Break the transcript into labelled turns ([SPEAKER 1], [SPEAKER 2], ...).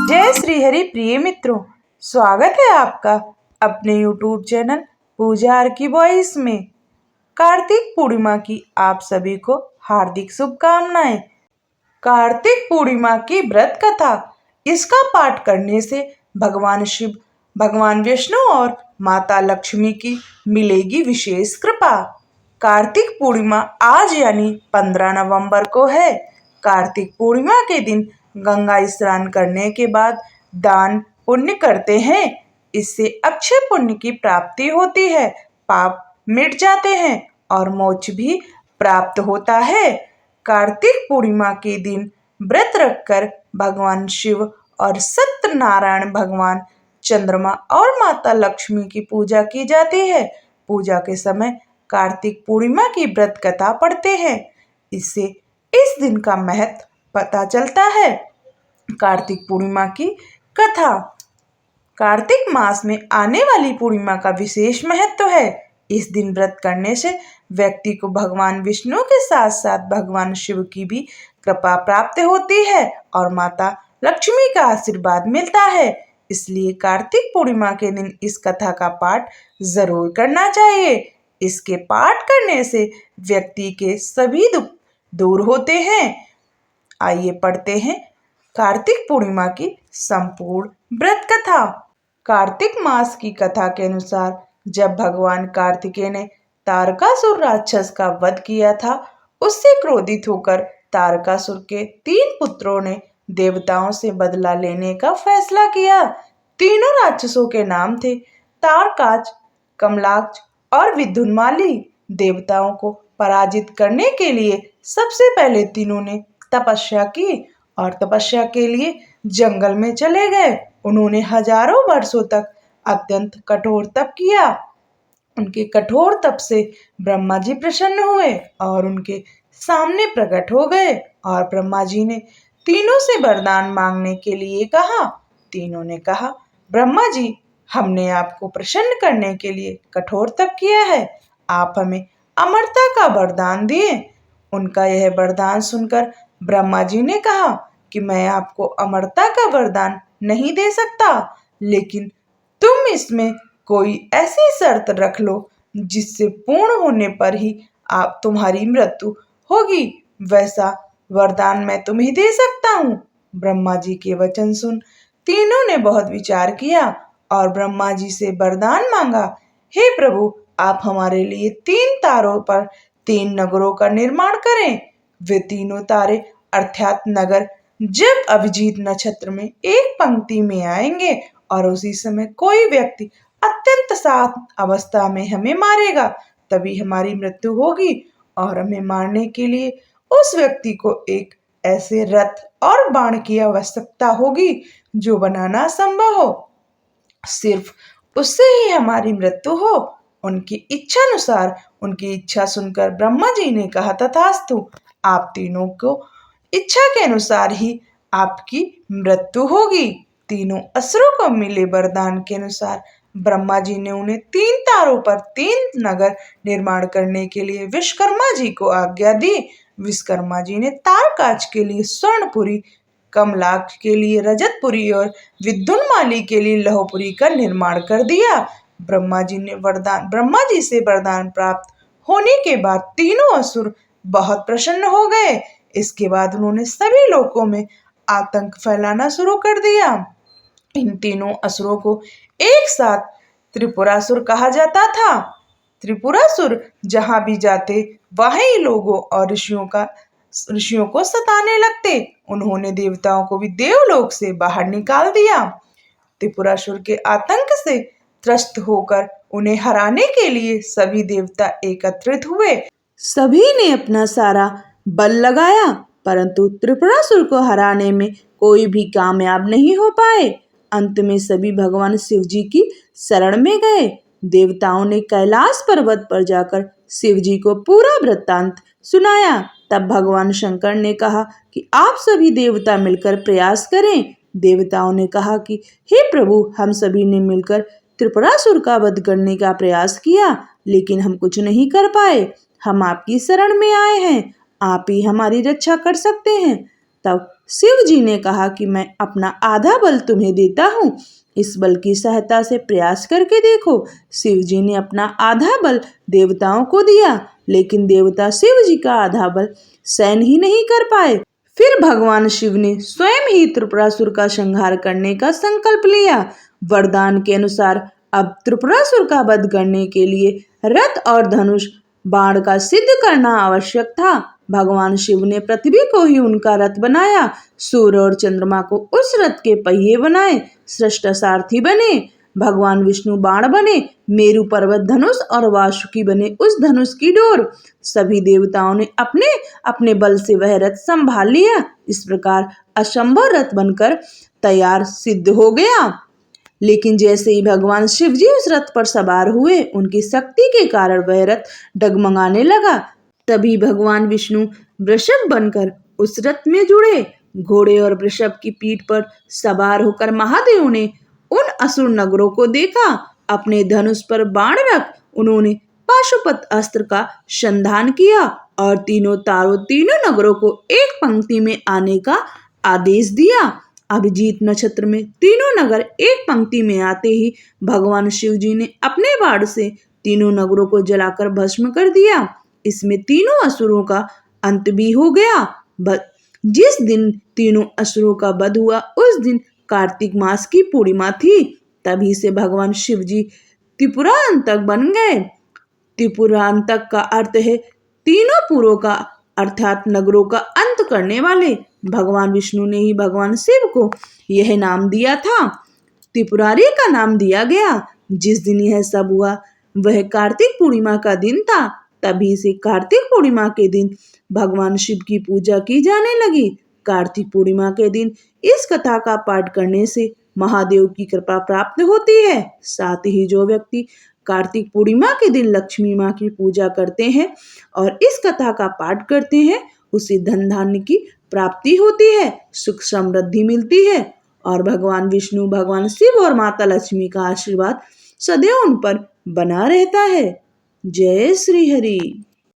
[SPEAKER 1] जय श्री हरि प्रिय मित्रों, स्वागत है आपका अपने YouTube चैनल पूजा आर की वॉइस में। कार्तिक पूर्णिमा की आप सभी को हार्दिक शुभकामनाएं। कार्तिक पूर्णिमा की व्रत कथा, इसका पाठ करने से भगवान शिव, भगवान विष्णु और माता लक्ष्मी की मिलेगी विशेष कृपा। कार्तिक पूर्णिमा आज यानी 15 नवंबर को है। कार्तिक पूर्णिमा के दिन गंगा स्नान करने के बाद दान पुण्य करते हैं। इससे अक्षय पुण्य की प्राप्ति होती है, पाप मिट जाते हैं और मोक्ष भी प्राप्त होता है। कार्तिक पूर्णिमा के दिन व्रत रखकर भगवान शिव और सत्यनारायण भगवान, चंद्रमा और माता लक्ष्मी की पूजा की जाती है। पूजा के समय कार्तिक पूर्णिमा की व्रत कथा पढ़ते हैं। इससे इस दिन का महत्व पता चलता है। कार्तिक पूर्णिमा की कथा। कार्तिक मास में आने वाली पूर्णिमा का विशेष महत्व है। इस दिन व्रत करने से व्यक्ति को भगवान विष्णु के साथ साथ भगवान शिव की भी कृपा प्राप्त होती है और माता लक्ष्मी का आशीर्वाद मिलता है। इसलिए कार्तिक पूर्णिमा के दिन इस कथा का पाठ जरूर करना चाहिए। इसके पाठ करने से व्यक्ति के सभी दुख दूर होते हैं। आइए पढ़ते हैं कार्तिक पूर्णिमा की संपूर्ण व्रत कथा। कार्तिक मास की कथा के अनुसार जब भगवान कार्तिकेय ने तारकासुर राक्षस का वध किया था, उससे क्रोधित होकर तारकासुर के 3 पुत्रों ने देवताओं से बदला लेने का फैसला किया। तीनों राक्षसों के नाम थे तारकाच, कमलाच और विद्युन्माली। देवताओं को पराजित करने के लिए सबसे पहले तीनों ने तपस्या की और तपस्या के लिए जंगल में चले गए। उन्होंने हजारों वर्षों तक अत्यंत कठोर तप किया। उनके कठोर तप से ब्रह्मा जी प्रसन्न हुए और उनके सामने प्रकट हो गए और ब्रह्मा जी ने तीनों से वरदान मांगने के लिए कहा। तीनों ने कहा, ब्रह्मा जी, हमने आपको प्रसन्न करने के लिए कठोर तप किया है, आप हमें अमरता का वरदान दिए। उनका यह वरदान सुनकर ब्रह्मा जी ने कहा कि मैं आपको अमरता का वरदान नहीं दे सकता, लेकिन तुम इसमें कोई ऐसी शर्त रख लो जिससे पूर्ण होने पर ही आप तुम्हारी मृत्यु होगी। वैसा वरदान मैं तुम्हें दे सकता हूँ। ब्रह्मा जी के वचन सुन तीनों ने बहुत विचार किया और ब्रह्मा जी से वरदान मांगा, हे प्रभु, आप हमारे लिए 3 तारों पर 3 नगरों का निर्माण करें। वे तीनों तारे अर्थात नगर जब अभिजीत नक्षत्र में एक पंक्ति में आएंगे और उसी समय कोई व्यक्ति अत्यंत सात अवस्था में हमें मारेगा, तभी हमारी मृत्यु होगी और हमें मारने के लिए उस व्यक्ति को एक ऐसे रथ और बाण की आवश्यकता होगी जो बनाना संभव हो। सिर्फ उससे ही हमारी मृत्यु हो। उनकी इच्छा अनुसार, उनकी इच्छा सुनकर ब्रह्मा जी ने कहा, तथास्तु, आप तीनों को इच्छा के अनुसार ही आपकी मृत्यु होगी। तीनों असुरों को मिले वरदान के अनुसार ब्रह्मा जी ने उन्हें 3 तारों पर 3 नगर निर्माण करने के लिए विश्वकर्मा जी को आज्ञा दी। विश्वकर्मा जी ने तारकाच के लिए स्वर्णपुरी, कमलाक्ष के लिए रजतपुरी और विद्युन्माली के लिए लौहपुरी का निर्माण कर दिया। ब्रह्मा जी से वरदान प्राप्त होने के बाद तीनों असुर बहुत प्रसन्न हो गए। इसके बाद उन्होंने सभी लोकों में आतंक फैलाना शुरू कर दिया। इन तीनों असुरों को एक साथ त्रिपुरासुर कहा जाता था। त्रिपुरासुर जहां भी जाते वहीं ही लोगों और ऋषियों को सताने लगते। उन्होंने देवताओं को भी देवलोक से बाहर निकाल दिया। त्रिपुरासुर के आतंक से त्रस्त होकर उन्हें हराने के लिए सभी देवता एकत्रित हुए। सभी ने अपना सारा बल लगाया, परंतु त्रिपुरासुर को हराने में कोई भी कामयाब नहीं हो पाए। अंत में सभी भगवान शिव जी की शरण में गए। देवताओं ने कैलाश पर्वत पर जाकर शिव जी को पूरा वृत्तांत सुनाया। तब भगवान शंकर ने कहा कि आप सभी देवता मिलकर प्रयास करें। देवताओं ने कहा कि हे प्रभु, हम सभी ने मिलकर त्रिपुरासुर का वध करने का प्रयास किया, लेकिन हम कुछ नहीं कर पाए। हम आपकी शरण में आए हैं, आप ही हमारी रक्षा कर सकते हैं। तब शिव जी ने कहा कि मैं अपना आधा बल तुम्हें देता हूँ, इस बल की सहायता से प्रयास करके देखो। शिव जी ने अपना आधा बल देवताओं को दिया, लेकिन देवता शिव जी का आधा बल सहन ही नहीं कर पाए। फिर भगवान शिव ने स्वयं ही त्रिपुरासुर का संहार करने का संकल्प लिया। वरदान के अनुसार अब त्रिपुरासुर का वध करने के लिए रथ और धनुष बाण का सिद्ध करना आवश्यक था। भगवान शिव ने पृथ्वी को ही उनका रथ बनाया, सूर्य और चंद्रमा को उस रथ के पहिए बनाए, सृष्टा सारथी बने। भगवान विष्णु बाण बने, मेरु पर्वत धनुष और वासुकी बने उस धनुष की डोर। सभी देवताओं ने अपने अपने बल से वह रथ संभाल लिया। इस प्रकार असंभव रथ बनकर तैयार सिद्ध हो गया। लेकिन जैसे ही भगवान शिव जी उस रथ पर सवार हुए, उनकी शक्ति के कारण वह रथ डगमगाने लगा। तभी भगवान विष्णु वृषभ बनकर उस रथ में जुड़े। घोड़े और वृषभ की पीठ पर सवार होकर महादेव ने उन असुर नगरों को देखा। अपने धनुष पर बाण रख उन्होंने पाशुपत अस्त्र का संधान किया और तीनों नगरों को एक पंक्ति में आने का आदेश दिया। अभिजीत नक्षत्र में तीनों नगर एक पंक्ति में आते ही भगवान शिव जी ने अपने बाण से तीनों नगरों को जलाकर भस्म कर दिया। इसमें तीनों असुरों का अंत भी हो गया। जिस दिन तीनों असुरों का वध हुआ उस दिन कार्तिक मास की पूर्णिमा थी। तभी से भगवान शिव जी त्रिपुरांतक बन गए। त्रिपुरांतक का अर्थ है तीनों पुरों का अर्थात नगरों का अंत करने वाले। भगवान विष्णु ने ही भगवान शिव को यह नाम दिया था। त्रिपुरारी का नाम दिया गया। जिस दिन यह सब हुआ वह कार्तिक पूर्णिमा का दिन था। तभी से कार्तिक पूर्णिमा के दिन भगवान शिव की पूजा की जाने लगी। कार्तिक पूर्णिमा के दिन इस कथा का पाठ करने से महादेव की कृपा प्राप्त होती है। साथ ही जो व्यक्ति कार्तिक पूर्णिमा के दिन लक्ष्मी माँ की पूजा करते हैं और इस कथा का पाठ करते हैं, उसे धन धान्य की प्राप्ति होती है, सुख समृद्धि मिलती है और भगवान विष्णु, भगवान शिव और माता लक्ष्मी का आशीर्वाद सदैव उन पर बना रहता है। जय श्री हरि।